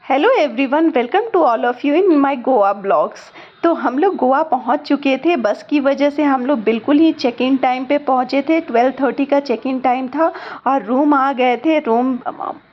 Hello everyone, welcome to all of you in my Goa blogs. तो हम लोग गोवा पहुंच चुके थे। बस की वजह से हम लोग बिल्कुल ही चेक इन टाइम पे पहुंचे थे। 12:30 का चेक इन टाइम था और रूम आ गए थे। रूम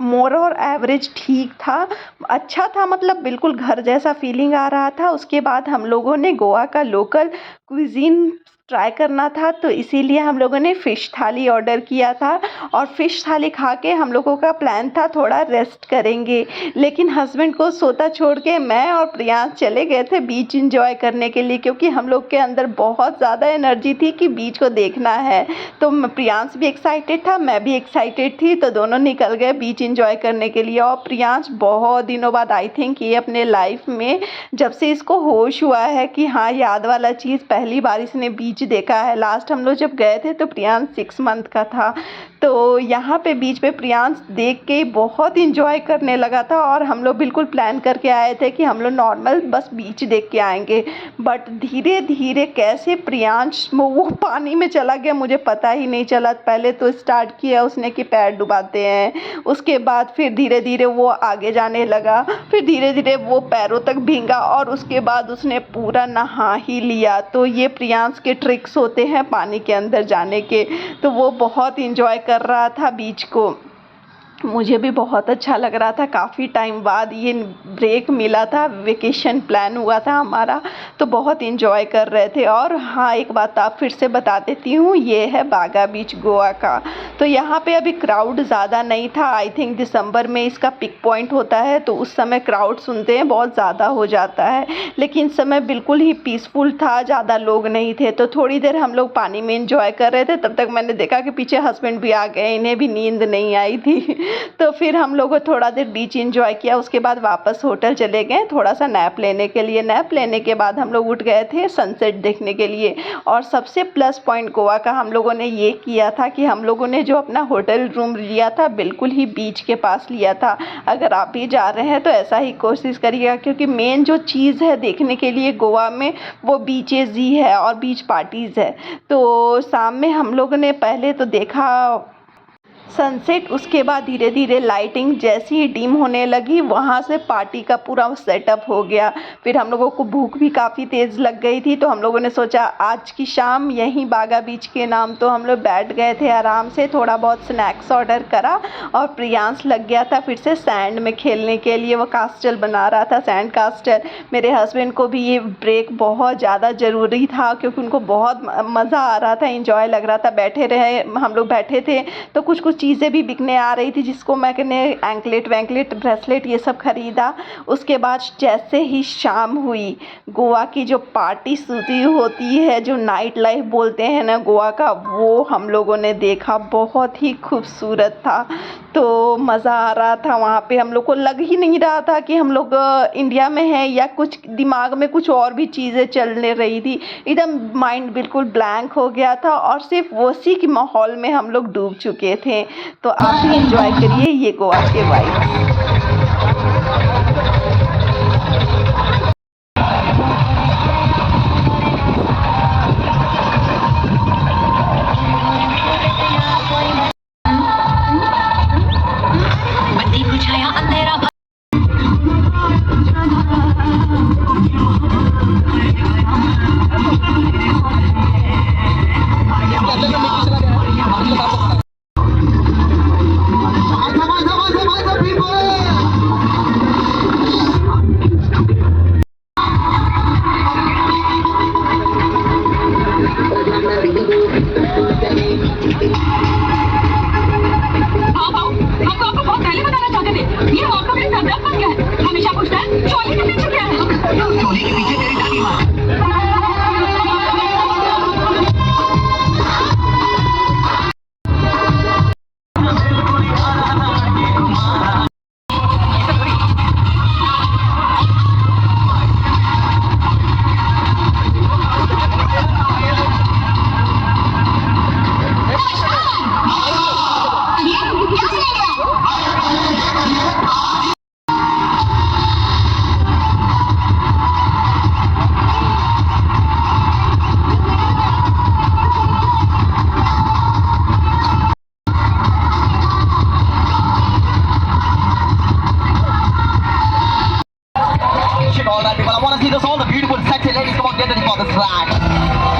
मोर और एवरेज ठीक था, अच्छा था, मतलब बिल्कुल घर जैसा फीलिंग आ रहा था। उसके बाद हम लोगों ने गोवा का लोकल क्विज़ीन ट्राई करना था, तो इसीलिए हम लोगों ने फ़िश थाली ऑर्डर किया था। और फ़िश थाली खा के हम लोगों का प्लान था थोड़ा रेस्ट करेंगे, लेकिन हस्बैंड को सोता छोड़ के मैं और प्रियांश चले गए थे बीच एंजॉय करने के लिए, क्योंकि हम लोग के अंदर बहुत ज़्यादा एनर्जी थी कि बीच को देखना है। तो प्रियांश भी एक्साइटेड था, मैं भी एक्साइटेड थी, तो दोनों निकल गए बीच एंजॉय करने के लिए। और प्रियांश बहुत दिनों बाद, आई थिंक ये अपने लाइफ में जब से इसको होश हुआ है कि हाँ याद वाला चीज़, पहली बार इसने बीच देखा है। लास्ट हम लोग जब गए थे तो प्रियांश 6 मंथ का था। तो यहाँ पे बीच पे प्रियांश देख के बहुत इंजॉय करने लगा था। और हम लोग बिल्कुल प्लान करके आए थे कि हम लोग नॉर्मल बस बीच देख के आएंगे, बट धीरे धीरे कैसे प्रियांश वो पानी में चला गया मुझे पता ही नहीं चला। पहले तो स्टार्ट किया उसने कि पैर डुबाते हैं, उसके बाद फिर धीरे धीरे वो आगे जाने लगा, फिर धीरे धीरे वो पैरों तक भींगा और उसके बाद उसने पूरा नहा ही लिया। तो ये प्रियांश के ट्रिक्स होते हैं पानी के अंदर जाने के। तो वो बहुत इंजॉय कर रहा था बीच को, मुझे भी बहुत अच्छा लग रहा था। काफ़ी टाइम बाद ये ब्रेक मिला था, वेकेशन प्लान हुआ था हमारा, तो बहुत इंजॉय कर रहे थे। और हाँ, एक बात आप फिर से बता देती हूँ, ये है बागा बीच गोवा का। तो यहाँ पे अभी क्राउड ज़्यादा नहीं था। आई थिंक दिसंबर में इसका पिक पॉइंट होता है, तो उस समय क्राउड सुनते हैं बहुत ज़्यादा हो जाता है, लेकिन इस समय बिल्कुल ही पीसफुल था, ज़्यादा लोग नहीं थे। तो थोड़ी देर हम लोग पानी में इंजॉय कर रहे थे, तब तक मैंने देखा कि पीछे हस्बैंड भी आ गए, इन्हें भी नींद नहीं आई थी। तो फिर हम लोगों थोड़ा देर बीच एंजॉय किया, उसके बाद वापस होटल चले गए थोड़ा सा नैप लेने के लिए। नैप लेने के बाद हम लोग उठ गए थे सनसेट देखने के लिए। और सबसे प्लस पॉइंट गोवा का हम लोगों ने ये किया था कि हम लोगों ने जो अपना होटल रूम लिया था बिल्कुल ही बीच के पास लिया था। अगर आप भी जा रहे हैं तो ऐसा ही कोशिश करिएगा, क्योंकि मेन जो चीज़ है देखने के लिए गोवा में वो बीचेज़ ही है और बीच पार्टीज़ है। तो शाम में हम लोगों ने पहले तो देखा सनसेट, उसके बाद धीरे धीरे लाइटिंग जैसी ही डिम होने लगी, वहाँ से पार्टी का पूरा सेटअप हो गया। फिर हम लोगों को भूख भी काफ़ी तेज़ लग गई थी, तो हम लोगों ने सोचा आज की शाम यहीं बागा बीच के नाम, तो हम लोग बैठ गए थे आराम से, थोड़ा बहुत स्नैक्स ऑर्डर करा। और प्रियांश लग गया था फिर से सैंड में खेलने के लिए, वो कास्टल बना रहा था, सैंड कास्टल। मेरे हस्बैंड को भी ये ब्रेक बहुत ज़्यादा ज़रूरी था, क्योंकि उनको बहुत मज़ा आ रहा था, इंजॉय लग रहा था। बैठे रहे, हम लोग बैठे थे तो कुछ कुछ चीज़ें भी बिकने आ रही थी, जिसको मैंने एंकलेट वैंकलेट ब्रेसलेट ये सब ख़रीदा। उसके बाद जैसे ही शाम हुई, गोवा की जो पार्टी सूची होती है, जो नाइट लाइफ बोलते हैं ना गोवा का, वो हम लोगों ने देखा, बहुत ही खूबसूरत था। तो मज़ा आ रहा था वहाँ पे, हम लोग को लग ही नहीं रहा था कि हम लोग इंडिया में हैं, या कुछ दिमाग में कुछ और भी चीज़ें चलने रही थी। एकदम माइंड बिल्कुल ब्लैंक हो गया था और सिर्फ उसी के माहौल में हम लोग डूब चुके थे। तो आप भी इंजॉय करिए ये गोवा के वाइब्स। बत्ती बुझाया अंधेरा People shit, alright people. I wanna see this all the beautiful sexy ladies come on, get ready for this ride.